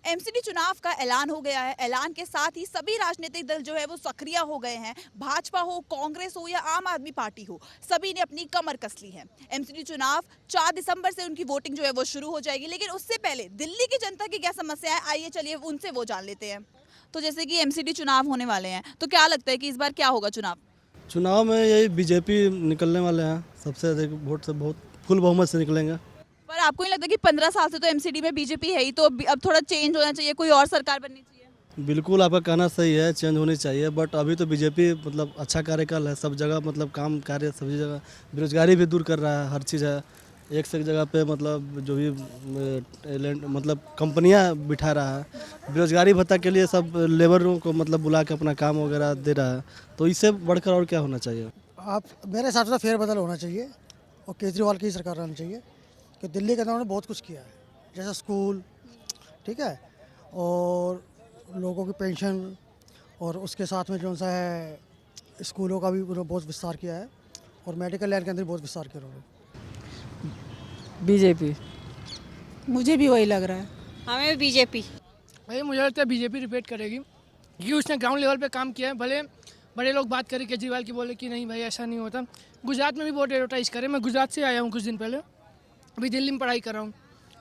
MCD चुनाव का ऐलान हो गया है। ऐलान के साथ ही सभी राजनीतिक दल जो है वो सक्रिय हो गए हैं। भाजपा हो, कांग्रेस हो या आम आदमी पार्टी हो, सभी ने अपनी कमर कस ली है। एमसीडी चुनाव 4 दिसंबर से उनकी वोटिंग जो है वो शुरू हो जाएगी, लेकिन उससे पहले दिल्ली की जनता की क्या समस्या है, आइए चलिए उनसे वो जान लेते हैं। तो जैसे कि एमसीडी चुनाव होने वाले हैं, तो क्या लगता है कि इस बार क्या होगा चुनाव? चुनाव में यही बीजेपी निकलने वाले हैं, सबसे अधिक वोट से बहुत फुल बहुमत से निकलेंगे। पर आपको नहीं लगता कि 15 साल से तो एमसीडी में बीजेपी है ही, तो अब थोड़ा चेंज होना चाहिए, कोई और सरकार बननी चाहिए? बिल्कुल आपका कहना सही है, चेंज होनी चाहिए, बट अभी तो बीजेपी मतलब अच्छा कार्यकाल है, सब जगह मतलब काम कार्य सभी जगह, बेरोजगारी भी दूर कर रहा है, हर चीज़ है। एक से एक जगह पे मतलब जो भी टैलेंट मतलब कंपनियां बिठा रहा है, बेरोजगारी भत्ता के लिए सब लेबरों को मतलब बुला के अपना काम वगैरह दे रहा है। तो इससे बढ़कर और क्या होना चाहिए? आप मेरे हिसाब से फेरबदल होना चाहिए और केजरीवाल की सरकार रहनी चाहिए कि दिल्ली के अंदर उन्होंने बहुत कुछ किया है, जैसे स्कूल, ठीक है, और लोगों की पेंशन, और उसके साथ में जो सा है स्कूलों का भी उन्होंने बहुत विस्तार किया है, और मेडिकल लाइन के अंदर बहुत विस्तार किया उन्होंने। बीजेपी। मुझे भी वही लग रहा है। हमें भी बीजेपी। भाई मुझे लगता है बीजेपी रिपीट करेगी, क्योंकि उसने ग्राउंड लेवल पे काम किया है। भले बड़े लोग बात करें केजरीवाल की, बोले कि नहीं भाई ऐसा नहीं होता। गुजरात में भी बहुत एडवर्टाइज करे। मैं गुजरात से आया हूँ कुछ दिन पहले, अभी दिल्ली में पढ़ाई कर रहा हूँ,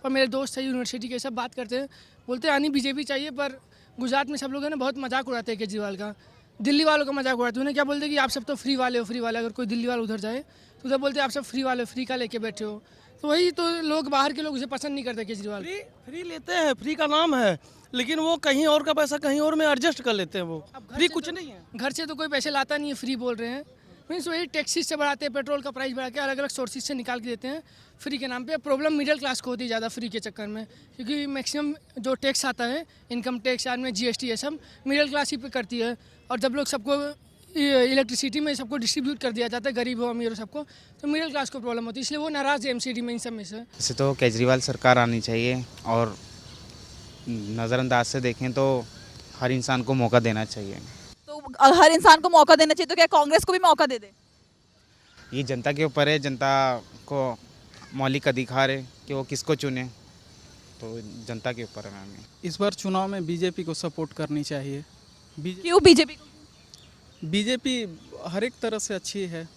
और मेरे दोस्त है यूनिवर्सिटी के, सब बात करते हैं, बोलते हैं आनी बीजेपी चाहिए। पर गुजरात में सब लोग हैं ना बहुत मजाक उड़ाते हैं केजरीवाल का, दिल्ली वालों का मजाक उड़ाते हैं। उन्हें क्या बोलते हैं कि आप सब तो फ्री वाले हो, फ्री वाले। अगर कोई दिल्ली वाला उधर जाए तो उधर बोलते हैं आप सब फ्री वाले हो, फ्री का लेके बैठे हो। तो वही तो लोग, बाहर के लोग उसे पसंद नहीं करते केजरीवाल। फ्री लेते हैं, फ्री का नाम है, लेकिन वो कहीं और का पैसा कहीं और में एडजस्ट कर लेते हैं। वो फ्री कुछ नहीं है। घर से तो कोई पैसे लाता नहीं है, फ्री बोल रहे हैं। मीन्स वही टैक्सीज से बढ़ाते हैं, पेट्रोल का प्राइस बढ़ा के अलग अलग सोर्सेज से निकाल के देते हैं फ्री के नाम पे। प्रॉब्लम मिडिल क्लास को होती है ज़्यादा फ्री के चक्कर में, क्योंकि मैक्सिमम जो टैक्स आता है, इनकम टैक्स याद में जीएसटी, ये सब मिडिल क्लास ही पे करती है। और जब लोग सबको इलेक्ट्रिसिटी में सबको डिस्ट्रीब्यूट कर दिया जाता है, गरीब हो अमीर हो सबको, तो मिडिल क्लास को प्रॉब्लम होती है, इसलिए वो नाराज़ है एमसीडी में इन सब में से। वैसे तो केजरीवाल सरकार आनी चाहिए, और नज़रअंदाज से देखें तो हर इंसान को मौका देना चाहिए। तो हर इंसान को मौका देना चाहिए, तो क्या कांग्रेस को भी मौका दे दे? ये जनता के ऊपर है, जनता को मौलिक अधिकार है कि वो किसको चुने, तो जनता के ऊपर है मैम। इस बार चुनाव में बीजेपी को सपोर्ट करनी चाहिए। क्यों बीजेपी को? बीजेपी हर एक तरह से अच्छी है।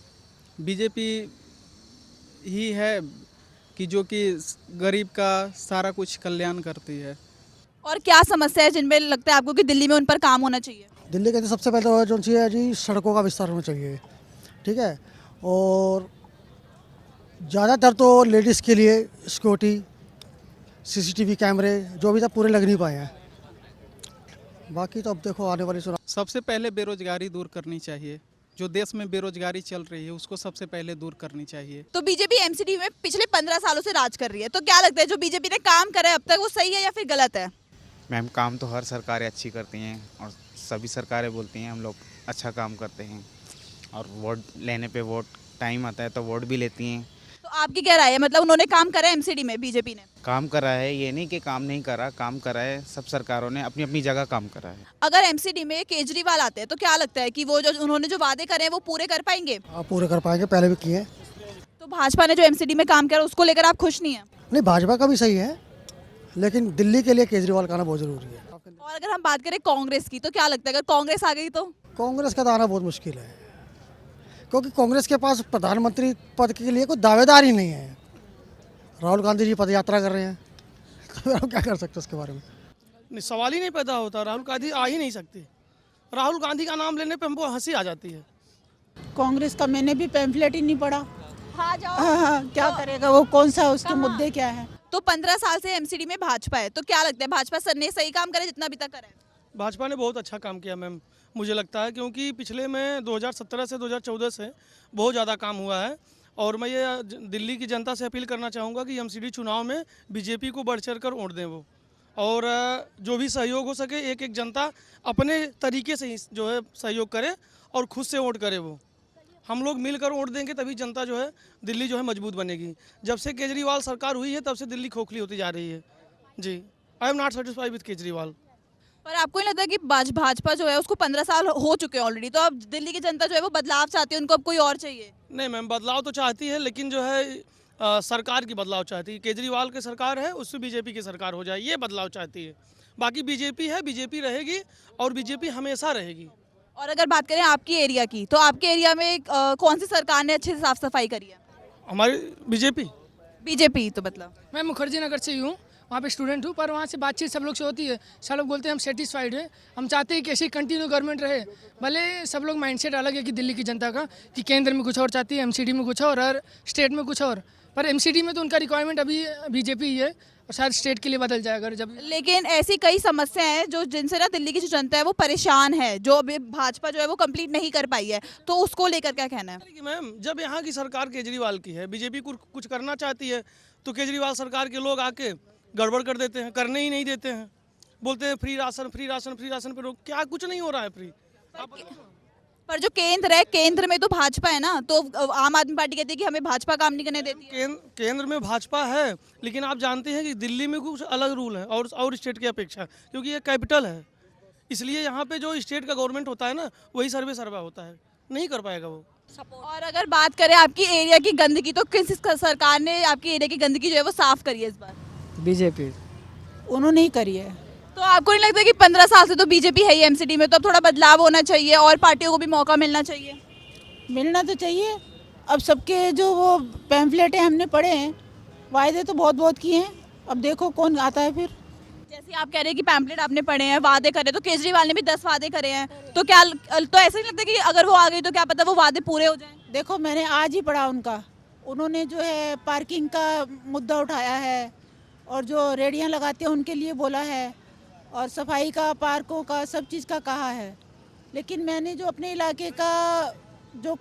बीजेपी ही है कि जो कि गरीब का सारा कुछ कल्याण करती है। और क्या समस्या है जिनमें लगता है आपको कि दिल्ली में उन पर काम होना चाहिए? दिल्ली के अंदर सबसे पहले तो जो चाहिए जी, सड़कों का विस्तार होना चाहिए, ठीक है, और ज़्यादातर तो लेडीज़ के लिए सिक्योरिटी, सीसीटीवी कैमरे जो अभी तक पूरे लग नहीं पाए हैं। बाकी तो अब देखो आने वाली चुनाव। सबसे पहले बेरोजगारी दूर करनी चाहिए। जो देश में बेरोजगारी चल रही है उसको सबसे पहले दूर करनी चाहिए। तो बीजेपी एमसीडी में पिछले 15 सालों से राज कर रही है, तो क्या लगता है जो बीजेपी ने काम करा है अब तक, वो सही है या फिर गलत है? मैम काम तो हर सरकारें अच्छी करती हैं, और सभी सरकारें बोलती हैं हम लोग अच्छा काम करते हैं, और वोट लेने पे वोट टाइम आता है तो वोट भी लेती हैं। तो आपकी क्या राय है, मतलब उन्होंने काम करा है एमसीडी में, बीजेपी ने? काम करा है, ये नहीं कि काम नहीं करा, काम करा है। सब सरकारों ने अपनी अपनी जगह काम करा है। अगर एमसीडी में केजरीवाल आते हैं तो क्या लगता है कि वो जो उन्होंने जो वादे करे हैं वो पूरे कर पाएंगे? आप पूरे कर पाएंगे, पहले भी किए। तो भाजपा ने जो एमसीडी में काम करा उसको लेकर आप खुश नहीं है? नहीं, भाजपा का भी सही है, लेकिन दिल्ली के लिए केजरीवाल का आना बहुत ज़रूरी है। और अगर हम बात करें कांग्रेस की, तो क्या लगता है अगर कांग्रेस आ गई तो? कांग्रेस का तो आना बहुत मुश्किल है, क्योंकि कांग्रेस के पास प्रधानमंत्री पद के लिए कोई दावेदार ही नहीं है। राहुल गांधी जी पद यात्रा कर रहे हैं, तो हम क्या कर सकते हैं उसके बारे में? नहीं, सवाल ही नहीं पैदा होता। राहुल गांधी आ ही नहीं सकते। राहुल गांधी का नाम लेने पे हमको हंसी आ जाती है। कांग्रेस का मैंने भी पैम्फलेट ही नहीं पढ़ा। हाँ जाओ। हाँ, क्या करेगा वो, कौन सा उसके मुद्दे क्या है? तो 15 साल से एमसीडी में भाजपा है, तो क्या लगता है भाजपा सर ने सही काम करे जितना अभी तक करा है? भाजपा ने बहुत अच्छा काम किया मैम, मुझे लगता है, क्योंकि पिछले में 2017 से 2014 से बहुत ज़्यादा काम हुआ है। और मैं ये दिल्ली की जनता से अपील करना चाहूँगा कि एमसीडी चुनाव में बीजेपी को बढ़ चढ़ कर वोट दें वो, और जो भी सहयोग हो सके एक एक जनता अपने तरीके से ही जो है सहयोग करे और खुद से वोट करे। वो हम लोग मिलकर वोट देंगे तभी जनता जो है दिल्ली जो है मजबूत बनेगी। जब से केजरीवाल सरकार हुई है तब से दिल्ली खोखली होती जा रही है। जी, I am not satisfied with Kejriwal. पर आपको नहीं लगता कि भाजपा जो है उसको 15 साल हो चुके हैं ऑलरेडी, तो अब दिल्ली की जनता जो है वो बदलाव चाहती है, उनको अब कोई और चाहिए? नहीं मैम, बदलाव तो चाहती है, लेकिन जो है सरकार की बदलाव चाहती है। केजरीवाल की सरकार है, उससे बीजेपी की सरकार हो जाए, ये बदलाव चाहती है। बाकी बीजेपी है, बीजेपी रहेगी और बीजेपी हमेशा रहेगी। और अगर बात करें आपकी एरिया की, तो आपके एरिया में कौन सी सरकार ने अच्छे से साफ सफाई करी है? हमारी बीजेपी। बीजेपी तो मतलब मैं मुखर्जी नगर से ही हूँ, वहाँ पे स्टूडेंट हूँ, पर वहाँ से बातचीत सब लोग से होती है। सब लोग बोलते हैं हम सेटिस्फाइड हैं, हम चाहते हैं कि ऐसी कंटिन्यू गवर्नमेंट रहे। भले सब लोग माइंडसेट अलग है कि दिल्ली की जनता का, कि केंद्र में कुछ और चाहती है, एमसीडी में कुछ और स्टेट में कुछ और, पर एमसीडी में तो उनका रिक्वायरमेंट अभी बीजेपी ही है और शायद स्टेट के लिए बदल जाएगा जब। लेकिन ऐसी कई समस्याएं हैं जो जिनसे ना दिल्ली की जो जनता है वो परेशान है, जो अभी भाजपा जो है वो कंप्लीट नहीं कर पाई है, तो उसको लेकर क्या कहना है? कि मैम जब यहाँ की सरकार केजरीवाल की है, बीजेपी कुछ करना चाहती है तो केजरीवाल सरकार के लोग आके गड़बड़ कर देते हैं, करने ही नहीं देते हैं, बोलते हैं free ration free ration free ration पे रोक। क्या कुछ नहीं हो रहा है फ्री। पर जो केंद्र है, केंद्र में तो भाजपा है ना, तो आम आदमी पार्टी कहती है कि हमें भाजपा काम नहीं करने देती है। केंद्र में भाजपा है, लेकिन आप जानते हैं कि दिल्ली में कुछ अलग रूल है और स्टेट की अपेक्षा, क्योंकि ये कैपिटल है, इसलिए यहाँ पे जो स्टेट का गवर्नमेंट होता है ना वही सर्वे होता है, नहीं कर पाएगा वो। और अगर बात करें आपकी एरिया की गंदगी, तो किस सरकार ने आपकी एरिया की गंदगी जो है वो साफ करी है इस बार? बीजेपी उन्होंने ही करी है। तो आपको नहीं लगता कि 15 साल से तो बीजेपी है ही एमसीडी में, तो अब थोड़ा बदलाव होना चाहिए और पार्टियों को भी मौका मिलना चाहिए? मिलना तो चाहिए। अब सबके जो वो पैम्फलेटें हमने पढ़े हैं, वायदे तो बहुत बहुत किए हैं, अब देखो कौन आता है फिर। जैसे आप कह रहे हैं कि पैम्पलेट आपने पढ़े हैं, वादे करे, तो केजरीवाल ने भी 10 वादे करे हैं, तो क्या तो ऐसा नहीं लगता कि अगर वो आ गई तो क्या पता वो वादे पूरे हो जाएं? देखो मैंने आज ही पढ़ा उनका, उन्होंने जो है पार्किंग का मुद्दा उठाया है और जो रेडियां लगाते हैं उनके लिए बोला है और सफाई का, पार्कों का, सब चीज़ का कहा है। लेकिन मैंने जो अपने इलाके का जो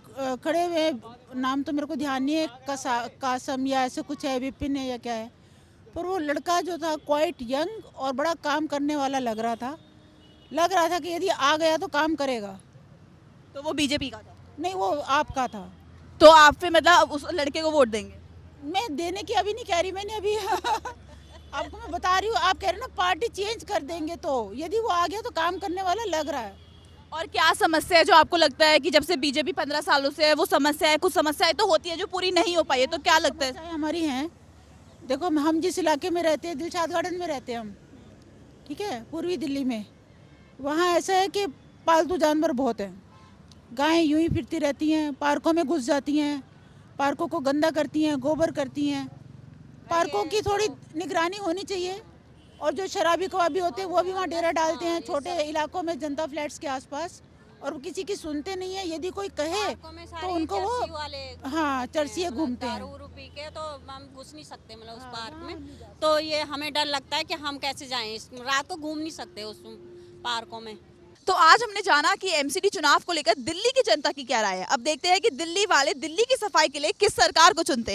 खड़े हुए, नाम तो मेरे को ध्यान नहीं है, कासम या ऐसे कुछ है, विपिन है या क्या है, पर वो लड़का जो था क्वाइट यंग और बड़ा काम करने वाला लग रहा था कि यदि आ गया तो काम करेगा। तो वो बीजेपी का था? नहीं, वो आपका था। तो आप फिर मतलब उस लड़के को वोट देंगे? मैं देने की अभी नहीं कह रही, मैंने अभी आपको मैं बता रही हूँ, आप कह रहे ना पार्टी चेंज कर देंगे, तो यदि वो आ गया तो काम करने वाला लग रहा है। और क्या समस्या है जो आपको लगता है कि जब से बीजेपी 15 सालों से है वो समस्या है? कुछ समस्याएं तो होती है जो पूरी नहीं हो पाई है, तो क्या लगता है? समस्याएं हमारी हैं, देखो हम जिस इलाके में रहते हैं, दिलशाद गार्डन में रहते हैं हम, ठीक है, पूर्वी दिल्ली में, वहाँ ऐसा है कि पालतू जानवर बहुत हैं, गायें यूं ही फिरती रहती हैं, पार्कों में घुस जाती हैं, पार्कों को गंदा करती हैं, गोबर करती हैं। पार्कों की थोड़ी निगरानी होनी चाहिए। और जो शराबी कबाबी होते हैं वो भी वहाँ डेरा डालते हैं छोटे इलाकों में, जनता फ्लैट्स के आसपास, और वो किसी की सुनते नहीं है। यदि कोई कहे तो उनको वो चरसिए घूमते हैं। दारू पी के तो हम घुस नहीं सकते मतलब उस पार्क में, तो ये हमें डर लगता है कि हम कैसे जाएं, रात को घूम नहीं सकते उस पार्कों में। तो आज हमने जाना कि एमसीडी चुनाव को लेकर दिल्ली की जनता की क्या राय है। अब देखते हैं कि दिल्ली वाले दिल्ली की सफाई के लिए किस सरकार को चुनते हैं।